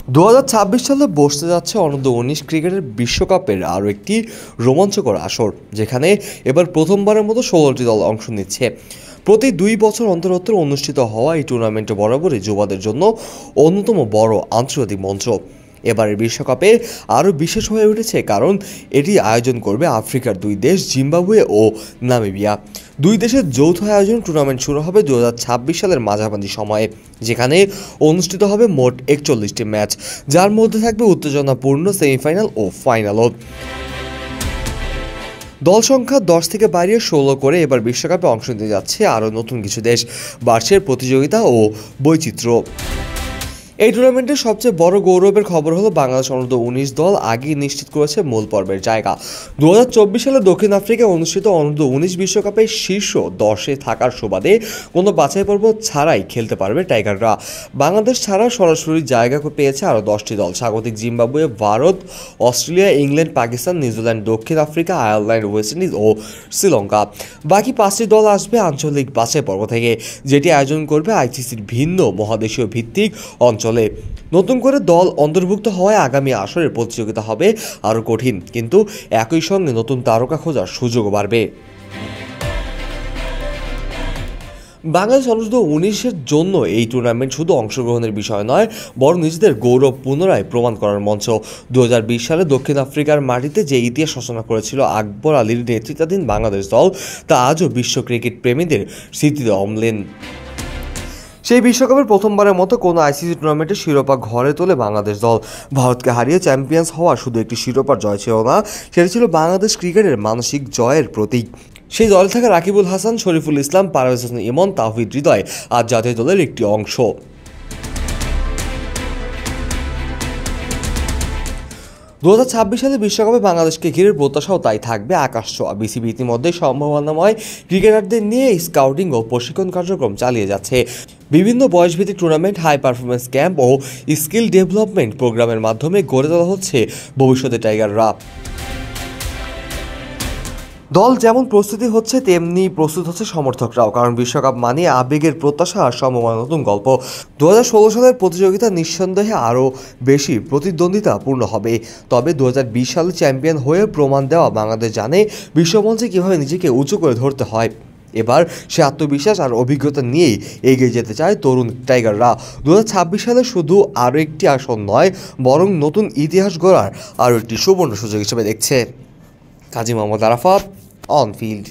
2026 সালে বসতে যাচ্ছে অনূর্ধ্ব-19 ক্রিকেটের বিশ্বকাপের আরও একটি রোমাঞ্চকর আসর, যেখানে এবার প্রথমবারের মতো 16টি দল অংশ নিচ্ছে। প্রতি 2 বছর অন্তর অন্তর অনুষ্ঠিত হওয়া এই টুর্নামেন্টে বরাবরই যুবাদের জন্য অন্যতম বড় আন্তর্জাতিক মঞ্চ। এবারের বিশ্বকাপে আরও বিশেষ হয়ে উঠেছে কারণ এটি আয়োজন করবে আফ্রিকার দুই দেশ জিম্বাবুয়ে ও নামিবিয়া। দুই দেশের যৌথ আয়োজন টুর্নামেন্ট শুরু হবে 2026 সালের মাঝামাঝি সময়ে, যেখানে অনুষ্ঠিত হবে মোট 41টি ম্যাচ, যার মধ্যে থাকবে উত্তেজনাপূর্ণ সেমিফাইনাল ও ফাইনালও। দল সংখ্যা 10 থেকে বাড়িয়ে 16 করে এবার বিশ্বকাপে অংশ নিতে যাচ্ছে আরও নতুন কিছু দেশ, বাড়ছে প্রতিযোগিতা ও বৈচিত্র্য। এই টুর্নামেন্টের সবচেয়ে বড় গৌরবের খবর হলো বাংলাদেশ অনূর্ধ্ব-19 দল আগেই নিশ্চিত করেছে মূল পর্বের জায়গা। 2024 সালে দক্ষিণ আফ্রিকায় অনুষ্ঠিত অনূর্ধ্ব-19 বিশ্বকাপে শীর্ষ 10-এ থাকার সুবাদে কোনো বাছাই পর্ব ছাড়াই খেলতে পারবে টাইগাররা। বাংলাদেশ ছাড়া সরাসরি জায়গা পেয়েছে আরও 10টি দল: স্বাগতিক Zimbabwe, Bharat, Australia, England, Pakistan, New Zealand, দক্ষিণ আফ্রিকা, আয়ারল্যান্ড, ওয়েস্ট ইন্ডিজ ও শ্রীলঙ্কা। বাকি 5টি দল আসবে আঞ্চলিক বাছাই পর্ব থেকে, যেটি আয়োজন করবে আইসিসির ভিন্ন মহাদেশীয় ভিত্তিক অঞ্চলে। নতুন করে দল অন্তর্ভুক্ত হওয়ায় আগামী আসরের প্রতিযোগিতা হবে আরও কঠিন, কিন্তু একই সঙ্গে নতুন তারকা খোঁজার সুযোগও বাড়বে। বাংলাদেশ অনূর্ধ্ব-19-এর জন্য এই টুর্নামেন্ট শুধু অংশগ্রহণের বিষয় নয়, বরং নিজেদের গৌরব পুনরায় প্রমাণ করার মঞ্চ। 2020 সালে দক্ষিণ আফ্রিকার মাটিতে যে ইতিহাস রচনা করেছিল আকবর আলীর নেতৃত্বাধীন বাংলাদেশ দল, তা আজও বিশ্ব ক্রিকেট প্রেমীদের স্মৃতিতে অম্লান। সেই বিশ্বকাপের প্রথমবারের মতো কোনো আইসিসি টুর্নামেন্টে শিরোপা ঘরে তোলে বাংলাদেশ দল। ভারতকে হারিয়ে চ্যাম্পিয়ন্স হওয়া শুধু একটি শিরোপার জয় ছিল না, সেটা ছিল বাংলাদেশ ক্রিকেটের মানসিক জয়ের প্রতীক। সেই দলে থাকা রাকিবুল হাসান, শরীফুল ইসলাম, পারভেজ হোসেন ইমন, তাওহিদ হৃদয় আজ জাতীয় দলের একটি অংশ। 2026 সালে বিশ্বকাপে বাংলাদেশকে ঘিরে প্রত্যাশাও তাই থাকবে আকাশ ছোঁয়া। বিসিবি ইতিমধ্যে সম্ভাবনাময় ক্রিকেটারদের নিয়ে স্কাউটিং ও প্রশিক্ষণ কার্যক্রম চালিয়ে যাচ্ছে। বিভিন্ন বয়সভিত্তিক টুর্নামেন্ট, হাই পারফরমেন্স ক্যাম্প ও স্কিল ডেভেলপমেন্ট প্রোগ্রামের মাধ্যমে গড়ে তোলা হচ্ছে ভবিষ্যতে টাইগাররা। দল যেমন প্রস্তুতি হচ্ছে, তেমনি প্রস্তুত হচ্ছে সমর্থকরাও, কারণ বিশ্বকাপ মানে আবেগের প্রত্যাশা আর সম্ভাবনার নতুন গল্প। 2016 সালের প্রতিযোগিতা নিঃসন্দেহে আরও বেশি প্রতিদ্বন্দ্বিতাপূর্ণ হবে, তবে 2020 সালে চ্যাম্পিয়ন হয়ে প্রমাণ দেওয়া বাংলাদেশ জানে বিশ্বমঞ্চে কীভাবে নিজেকে উঁচু করে ধরতে হয়। এবার সে আত্মবিশ্বাস আর অভিজ্ঞতা নিয়েই এগিয়ে যেতে চায় তরুণ টাইগাররা। 2026 সালে শুধু আরও একটি আসর নয়, বরং নতুন ইতিহাস গড়ার আরও একটি সুবর্ণ সুযোগ হিসেবে দেখছে। Kazi Mohammad Arafat, on field.